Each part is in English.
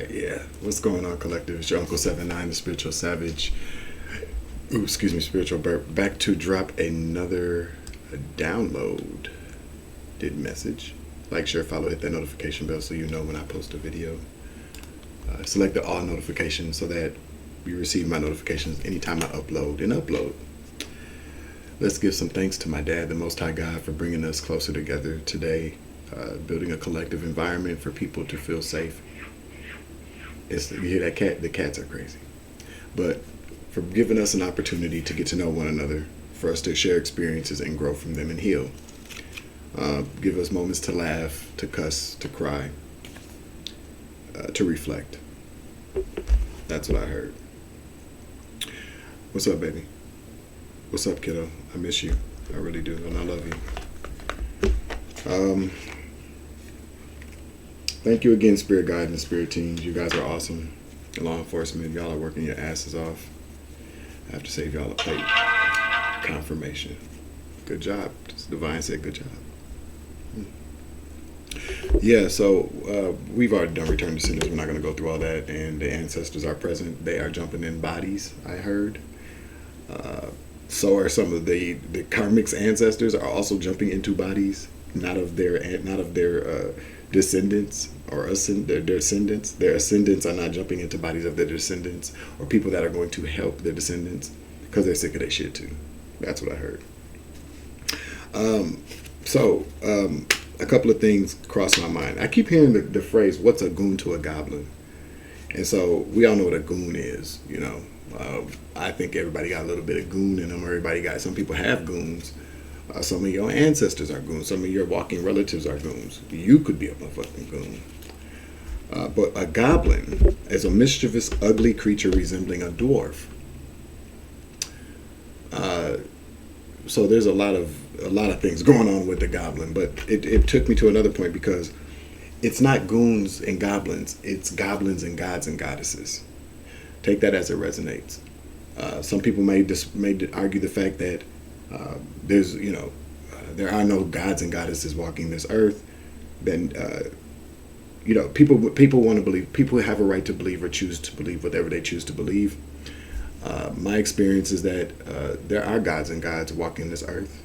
Alright, yeah. What's going on, collective? It's your Uncle 79, the Spiritual Savage. Ooh, excuse me, Spiritual Burp. Back to drop another download. Did message. Like, share, follow, hit that notification bell so you know when I post a video. Select the all notifications so that you receive my notifications anytime I upload. Let's give some thanks to my dad, the Most High God, for bringing us closer together today, building a collective environment for people to feel safe. You hear that cat? The cats are crazy. But for giving us an opportunity to get to know one another, for us to share experiences and grow from them and heal. Give us moments to laugh, to cuss, to cry, to reflect. That's what I heard. What's up, baby? What's up, kiddo? I miss you. I really do, and I love you. Thank you again, Spirit Guide and Spirit Teams. You guys are awesome. Law enforcement, y'all are working your asses off. I have to save y'all a plate. Confirmation. Good job. Divine said good job. Yeah, so we've already done Return to Sinners. We're not going to go through all that. And the ancestors are present. They are jumping in bodies, I heard. So are some of the karmic's ancestors are also jumping into bodies, not of their descendants or their descendants. Their ascendants are not jumping into bodies of their descendants or people that are going to help their descendants because they're sick of their shit too. That's what I heard. A couple of things crossed my mind. I keep hearing the phrase, what's a goon to a goblin? And so we all know what a goon is, you know. I think everybody got a little bit of goon in them. Some people have goons. Some of your ancestors are goons. Some of your walking relatives are goons. You could be a motherfucking goon. But a goblin is a mischievous, ugly creature resembling a dwarf. So there's a lot of things going on with the goblin, but it took me to another point because it's not goons and goblins. It's goblins and gods and goddesses. Take that as it resonates. Some people may argue the fact that there are no gods and goddesses walking this earth. Then people want to believe. People have a right to believe or choose to believe whatever they choose to believe. My experience is that there are gods and gods walking this earth,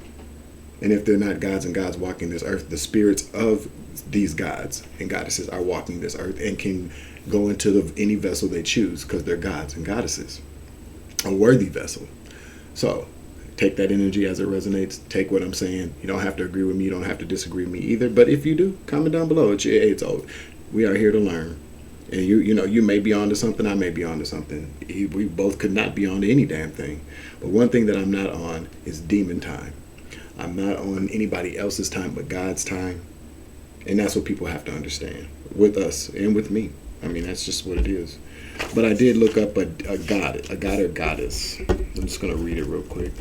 and if they're not gods and gods walking this earth, the spirits of these gods and goddesses are walking this earth and can go into any vessel they choose because they're gods and goddesses, a worthy vessel. So take that energy as it resonates. Take what I'm saying. You don't have to agree with me. You don't have to disagree with me either. But if you do, comment down below. We are here to learn. And you may be onto something. I may be onto something. We both could not be on any damn thing. But one thing that I'm not on is demon time. I'm not on anybody else's time but God's time. And that's what people have to understand with us and with me. I mean, that's just what it is. But I did look up a god or goddess. I'm just going to read it real quick.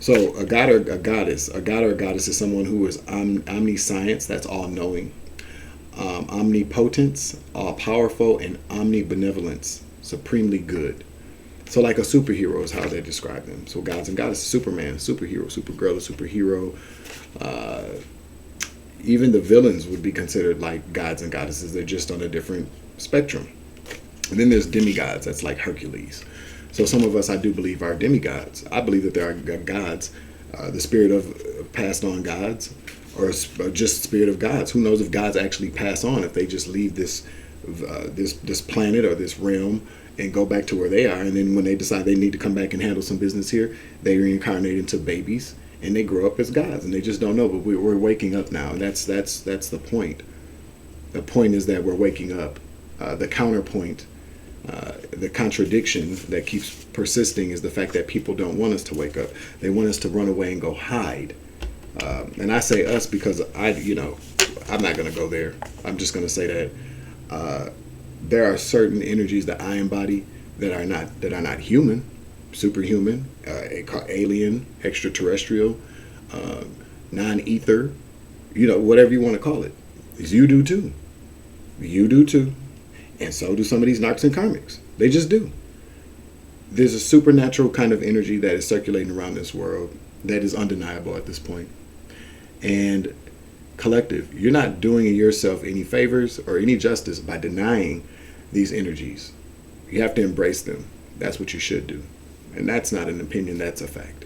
So a god or a goddess is someone who is omniscience, that's all-knowing, omnipotence, all-powerful, and omnibenevolence, supremely good. So like a superhero is how they describe them. So gods and goddesses, Superman, superhero, Supergirl, superhero. Even the villains would be considered like gods and goddesses. They're just on a different spectrum. And then there's demigods. That's like Hercules. So some of us, I do believe, are demigods. I believe that there are gods, the spirit of passed on gods, or just spirit of gods. Who knows if gods actually pass on, if they just leave this planet or this realm and go back to where they are. And then when they decide they need to come back and handle some business here, they reincarnate into babies. And they grow up as gods, and they just don't know. But we're waking up now, and that's the point. The point is that we're waking up. The counterpoint, the contradiction that keeps persisting is the fact that people don't want us to wake up. They want us to run away and go hide. And I say us because I'm not going to go there. I'm just going to say that there are certain energies that I embody that are not human. Superhuman, alien, extraterrestrial, non-ether, whatever you want to call it. You do too. You do too. And so do some of these narcs and karmics. They just do. There's a supernatural kind of energy that is circulating around this world that is undeniable at this point. And collective, you're not doing yourself any favors or any justice by denying these energies. You have to embrace them. That's what you should do. And that's not an opinion, that's a fact.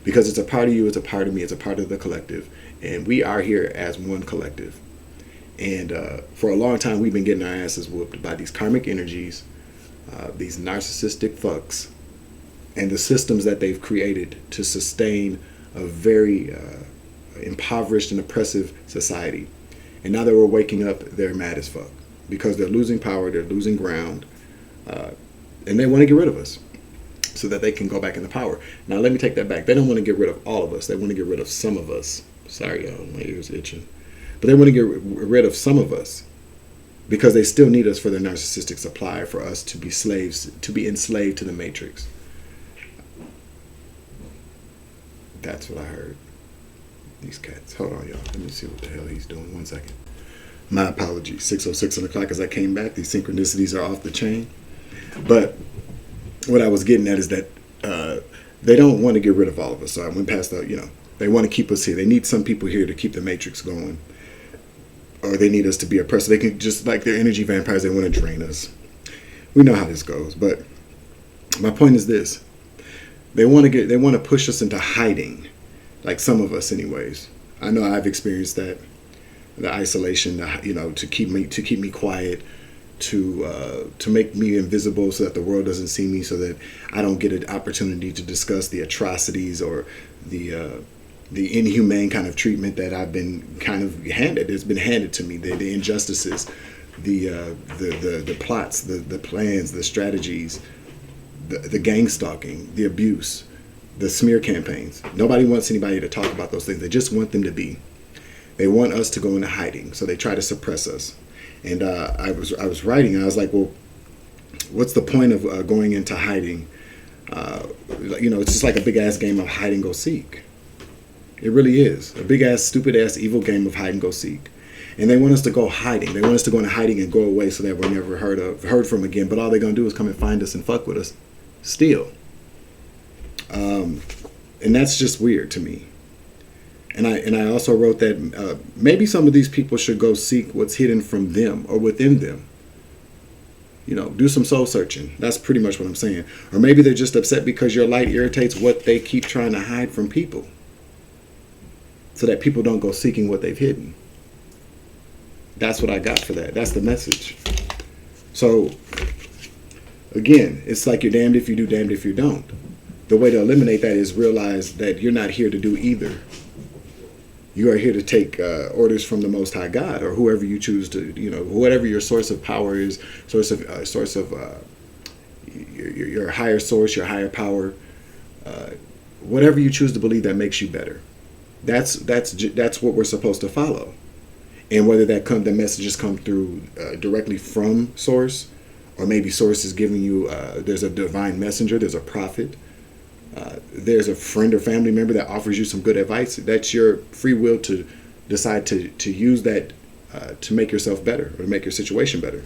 Because it's a part of you, it's a part of me, it's a part of the collective. And we are here as one collective. And for a long time, we've been getting our asses whooped by these karmic energies, these narcissistic fucks, and the systems that they've created to sustain a very impoverished and oppressive society. And now that we're waking up, they're mad as fuck because they're losing power, they're losing ground, and they want to get rid of us so that they can go back into power. Now, let me take that back. They don't want to get rid of all of us. They want to get rid of some of us. Sorry, y'all, my ears itching. But they want to get rid of some of us because they still need us for their narcissistic supply, for us to be slaves, to be enslaved to the matrix. That's what I heard. These cats. Hold on, y'all. Let me see what the hell he's doing. 1 second. My apologies. 6:06 on the clock as I came back. These synchronicities are off the chain. But what I was getting at is that they don't want to get rid of all of us. So I went past the, they want to keep us here. They need some people here to keep the matrix going. Or they need us to be oppressed. They can, just like they're energy vampires, they want to drain us. We know how this goes. But my point is this. They want to push us into hiding. Like some of us anyways. I know I've experienced that. The isolation, to keep me quiet, to make me invisible so that the world doesn't see me, so that I don't get an opportunity to discuss the atrocities or the inhumane kind of treatment that I've been kind of handed. It's been handed to me. The injustices, the plots, the plans, the strategies, the gang stalking, the abuse, the smear campaigns. Nobody wants anybody to talk about those things. They just want them to be. They want us to go into hiding, so they try to suppress us. And I was writing, and I was like, well, what's the point of going into hiding? It's just like a big ass game of hide and go seek. It really is a big ass, stupid ass, evil game of hide and go seek. And they want us to go hiding. They want us to go into hiding and go away so that we're never heard from again. But all they're gonna do is come and find us and fuck with us, still. And that's just weird to me. And I also wrote that maybe some of these people should go seek what's hidden from them or within them. Do some soul searching. That's pretty much what I'm saying. Or maybe they're just upset because your light irritates what they keep trying to hide from people, so that people don't go seeking what they've hidden. That's what I got for that. That's the message. So, again, it's like you're damned if you do, damned if you don't. The way to eliminate that is realize that you're not here to do either. You are here to take orders from the Most High God, or whoever you choose to, whatever your source of power is, source of your higher source, your higher power, whatever you choose to believe that makes you better. That's what we're supposed to follow. And whether the messages come through directly from source, or maybe source is giving you, there's a divine messenger, there's a prophet, there's a friend or family member that offers you some good advice. That's your free will to decide to use that to make yourself better or to make your situation better.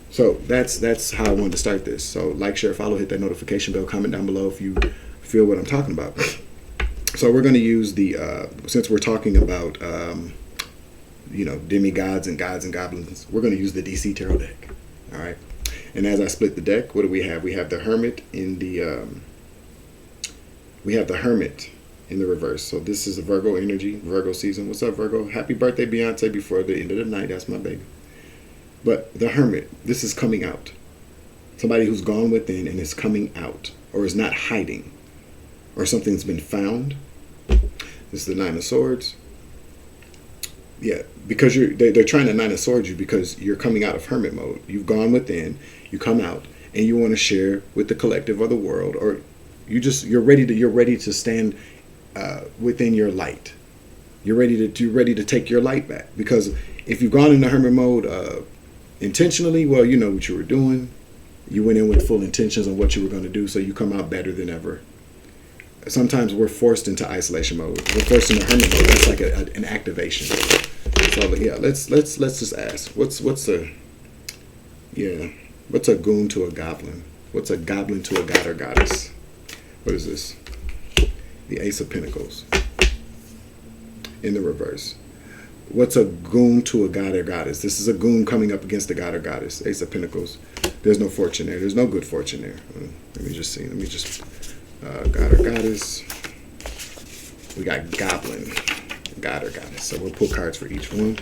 So that's how I wanted to start this. So like, share, follow, hit that notification bell, comment down below if you feel what I'm talking about. So we're going to use since we're talking about demigods and gods and goblins, we're going to use the DC Tarot deck. All right. And as I split the deck, what do we have? We have the Hermit in the reverse. So this is a Virgo energy, Virgo season. What's up, Virgo? Happy birthday, Beyonce, before the end of the night. That's my baby. But the Hermit, this is coming out. Somebody who's gone within and is coming out, or is not hiding, or something's been found. This is the Nine of Swords. Yeah, because they're trying to Nine of Swords you because you're coming out of hermit mode. You've gone within, you come out, and you want to share with the collective or the world, or you're ready to stand within your light. You're ready to take your light back, because if you've gone into hermit mode intentionally, well, you know what you were doing. You went in with full intentions on what you were going to do, so you come out better than ever. Sometimes we're forced into isolation mode. We're forced into hermit mode. That's like an activation. So yeah, let's just ask. What's a goon to a goblin? What's a goblin to a god or goddess? What is this? The Ace of Pentacles in the reverse. What's a goon to a god or goddess? This is a goon coming up against the god or goddess. Ace of Pentacles. There's no fortune there. There's no good fortune there. Let me just see. Let me just god or goddess. We got Goblin, god or goddess. So we'll pull cards for each one,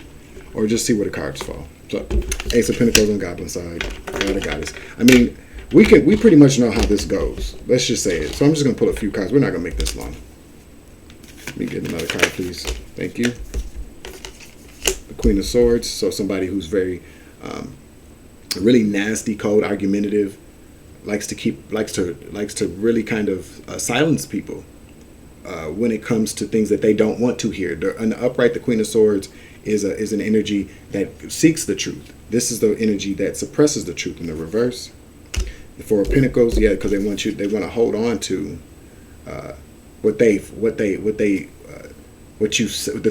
or just see where the cards fall. So Ace of Pentacles on Goblin side, god or goddess. I mean, we pretty much know how this goes. Let's just say it. So I'm just gonna pull a few cards. We're not gonna make this long. Let me get another card, please. Thank you. The Queen of Swords. So somebody who's very, really nasty, cold, argumentative, likes to really kind of silence people when it comes to things that they don't want to hear. In the upright, the Queen of Swords is an energy that seeks the truth. This is the energy that suppresses the truth. In the reverse, the Four of Pentacles, yeah, because they want to hold on to the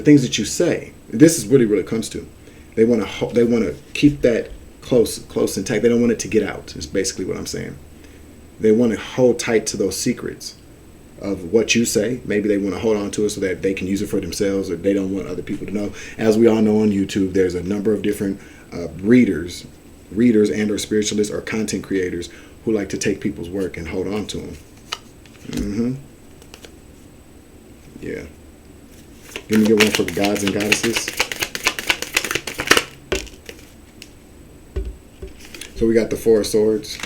things that you say. This is really what it comes to. They want to keep that close intact. They don't want it to get out. Is basically what I'm saying. They want to hold tight to those secrets of what you say. Maybe they want to hold on to it so that they can use it for themselves, or they don't want other people to know. As we all know on YouTube, there's a number of different readers and or spiritualists or content creators who like to take people's work and hold on to them. Yeah. Let me get one for the gods and goddesses. So we got the Four of Swords.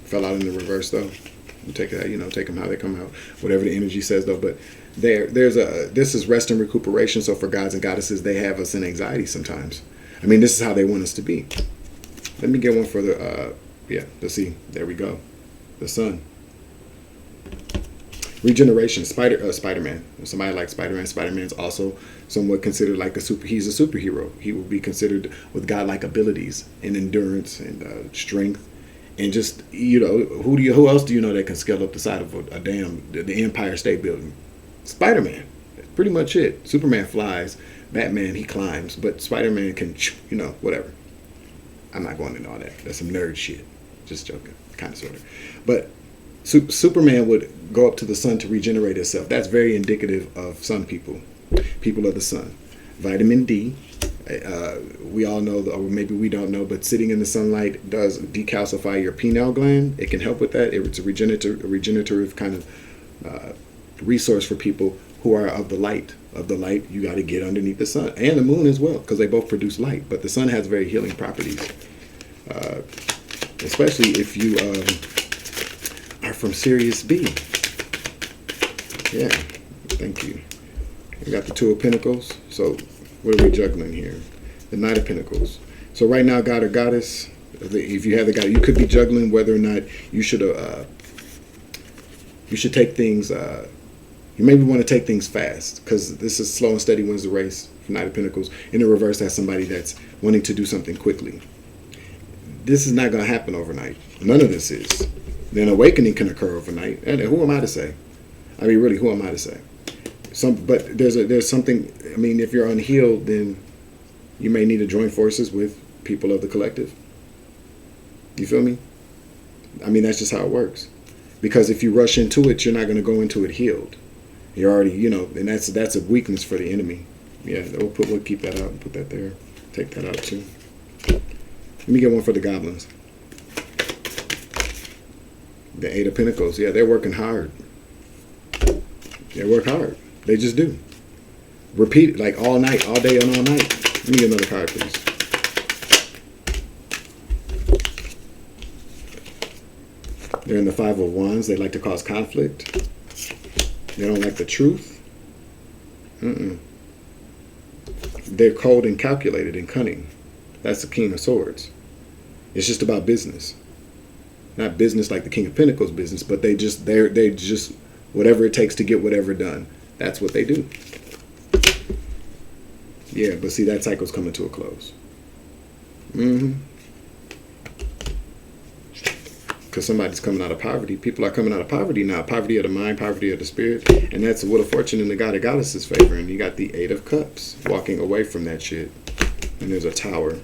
Fell out in the reverse though. You take that, take them how they come out. Whatever the energy says though. But this is rest and recuperation. So for gods and goddesses, they have us in anxiety sometimes. I mean, this is how they want us to be. Let me get one for the let's see. There we go. The Sun. Regeneration. Spider-Man. Somebody like Spider-Man. Spider-Man's also somewhat considered like he's a superhero. He will be considered with godlike abilities and endurance and strength. And just, who else do you know that can scale up the side of the Empire State Building? Spider-Man. That's pretty much it. Superman flies. Batman, he climbs. But Spider-Man can, whatever. I'm not going into all that. That's some nerd shit. Just joking. Kind of, sort of. But Superman would go up to the sun to regenerate itself. That's very indicative of sun people. People of the sun. Vitamin D. We all know, or maybe we don't know, but sitting in the sunlight does decalcify your pineal gland. It can help with that. It's a regenerative kind of resource for people who are of the light. Of the light, you got to get underneath the sun and the moon as well, because they both produce light. But the sun has very healing properties, especially if you are from Sirius B. Yeah, thank you. We got the Two of Pentacles. So what are we juggling here? The Knight of Pentacles. So right now, god or goddess, if you have the god, you could be juggling whether or not you should take things. You maybe want to take things fast, because this is slow and steady wins the race. Knight of Pentacles. In the reverse, that's somebody that's wanting to do something quickly. This is not going to happen overnight. None of this is. An awakening can occur overnight. And who am I to say? I mean, really, who am I to say? But there's something. I mean, if you're unhealed, then you may need to join forces with people of the collective. You feel me? I mean, that's just how it works. Because if you rush into it, you're not going to go into it healed. You're already, and that's a weakness for the enemy. Yeah, we'll keep that out and put that there. Take that out too. Let me get one for the goblins. The Eight of Pentacles. Yeah, they're working hard. They work hard. They just do. Repeat it like all night, all day and all night. Let me get another card, please. They're in the Five of Wands. They like to cause conflict. They don't like the truth. They're cold and calculated and cunning. That's the King of Swords. It's just about business. Not business like the King of Pentacles business, but they just whatever it takes to get whatever done. That's what they do. Yeah, but see, that cycle's coming to a close. Because somebody's coming out of poverty. People are coming out of poverty now. Poverty of the mind, poverty of the spirit. And that's the Wheel of Fortune in the God of Goddesses favor. And you got the Eight of Cups walking away from that shit. And there's a Tower.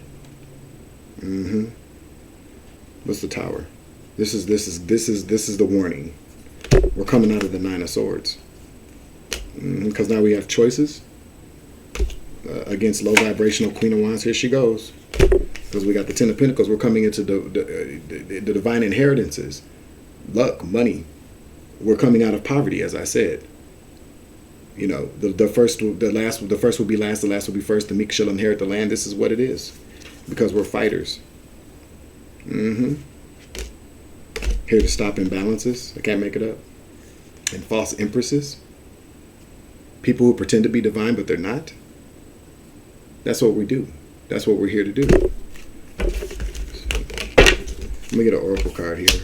What's the Tower? This is the warning. We're coming out of the Nine of Swords. Because now we have choices. against low vibrational Queen of Wands. Here she goes. Because we got the Ten of Pentacles. We're coming into the divine inheritances. Luck, money. We're coming out of poverty, as I said. You know, the first will be last, the last will be first. The meek shall inherit the land. This is what it is. Because we're fighters. Here to stop imbalances. I can't make it up. And false empresses. People who pretend to be divine, but they're not. That's what we do. That's what we're here to do. Let me get an oracle card here.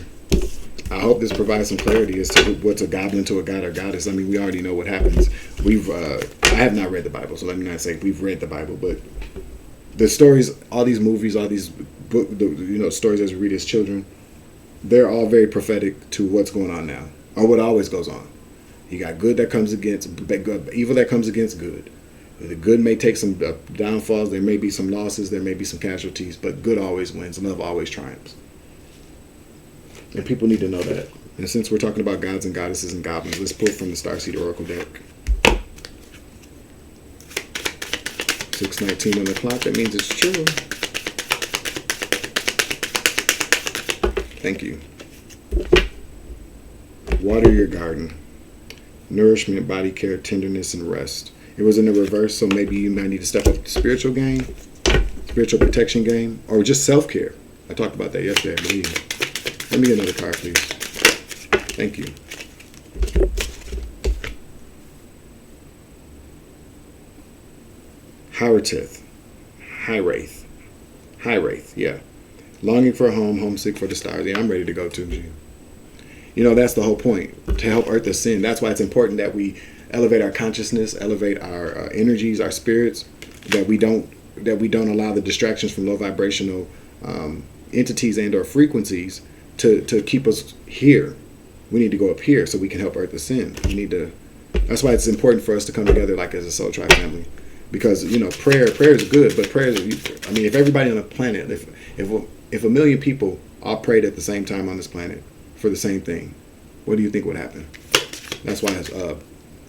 I hope this provides some clarity as to what's a goblin to a god or goddess. I mean, we already know what happens. I have not read the Bible, so let me not say we've read the Bible, but the stories, all these movies, all these stories as we read as children, they're all very prophetic to what's going on now, or what always goes on. You got good that comes against evil that comes against good. The good may take some downfalls. There may be some losses. There may be some casualties, but good always wins. Love always triumphs. And people need to know that. And since we're talking about gods and goddesses and goblins, let's pull from the Starseed Oracle deck. 6:19 on the clock. That means it's true. Thank you. Water your garden. Nourishment, body care, tenderness, and rest. It was in the reverse, so maybe you might need to step up the spiritual game, spiritual protection game, or just self-care. I talked about that yesterday, I believe. Let me get another card, please. Thank you. Hiraeth. Hiraeth, yeah. Longing for a home, homesick for the stars. Yeah, I'm ready to go too. You know, that's the whole point, to help earth ascend. That's why it's important that we elevate our consciousness, elevate our energies, our spirits, that we don't allow the distractions from low vibrational entities and or frequencies to keep us here. We need to go up here so we can help earth ascend. That's why it's important for us to come together like as a soul tribe family. Because, you know, prayer is good, but if everybody on the planet, if a million people all prayed at the same time on this planet for the same thing, what do you think would happen? That's why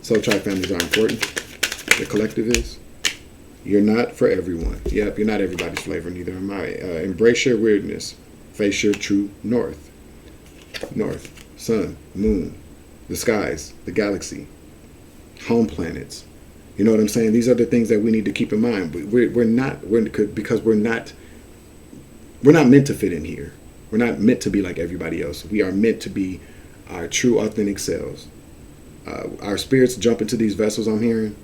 soul tribe families are important. The collective is. You're not for everyone. Yep, you're not everybody's flavor, neither am I. Embrace your weirdness. Face your true north. North, sun, moon, the skies, the galaxy, home planets. You know what I'm saying? These are the things that we need to keep in mind. We're not meant to fit in here. We're not meant to be like everybody else. We are meant to be our true, authentic selves. Our spirits jump into these vessels, I'm hearing,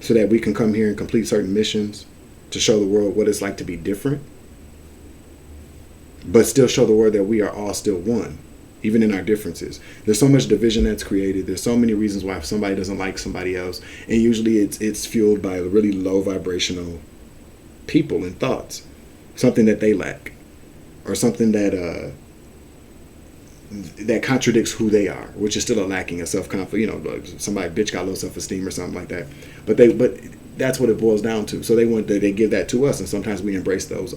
so that we can come here and complete certain missions to show the world what it's like to be different, but still show the world that we are all still one, even in our differences. There's so much division that's created. There's so many reasons why somebody doesn't like somebody else, and usually it's fueled by really low vibrational people and thoughts, something that they lack, or something that contradicts who they are, which is still a lacking of self-confidence. You know, like somebody bitch got low self-esteem or something like that. But that's what it boils down to. So they give that to us, and sometimes we embrace those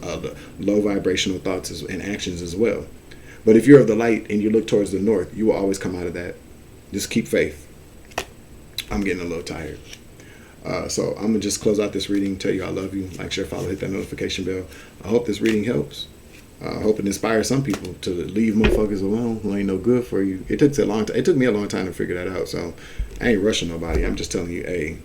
low vibrational thoughts and actions as well. But if you're of the light and you look towards the north, you will always come out of that. Just keep faith. I'm getting a little tired. So I'm gonna just close out this reading. Tell you I love you. Like, share, follow, hit that notification bell. I hope this reading helps. I hope it inspires some people to leave motherfuckers alone who ain't no good for you. It took me a long time to figure that out. So I ain't rushing nobody. I'm just telling you, hey,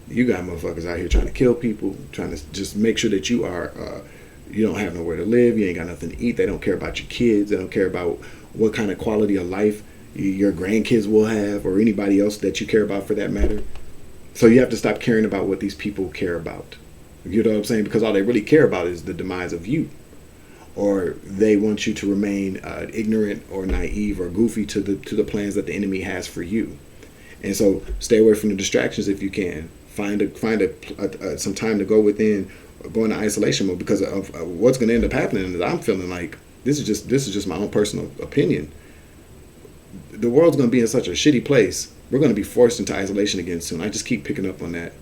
you got motherfuckers out here trying to kill people, trying to just make sure that you don't have nowhere to live. You ain't got nothing to eat. They don't care about your kids. They don't care about what kind of quality of life your grandkids will have, or anybody else that you care about for that matter. So you have to stop caring about what these people care about. You know what I'm saying? Because all they really care about is the demise of you. Or they want you to remain ignorant or naive or goofy to the plans that the enemy has for you. And so stay away from the distractions if you can. Find some time to go within, go into isolation mode, because of what's going to end up happening is I'm feeling like this is just my own personal opinion. The world's going to be in such a shitty place. We're going to be forced into isolation again soon. I just keep picking up on that.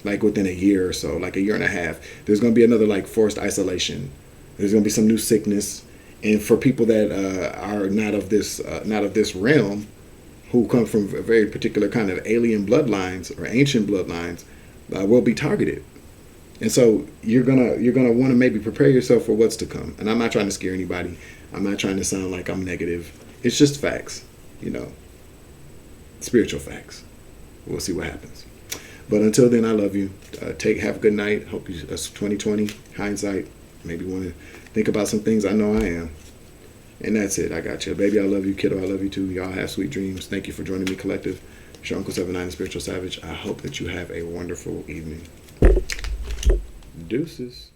Like within a year or so, like a year and a half, there's going to be another like forced isolation. There's going to be some new sickness, and for people that are not of this realm, who come from a very particular kind of alien bloodlines or ancient bloodlines, will be targeted. And so you're gonna want to maybe prepare yourself for what's to come. And I'm not trying to scare anybody. I'm not trying to sound like I'm negative. It's just facts, you know, spiritual facts. We'll see what happens. But until then, I love you. Have a good night. Hope you 2020 hindsight. Maybe want to think about some things. I know I am. And that's it. I got you, baby. I love you, kiddo. I love you too. Y'all have sweet dreams. Thank you for joining me, collective. It's your Uncle 79, the Spiritual Savage. I hope that you have a wonderful evening. Deuces.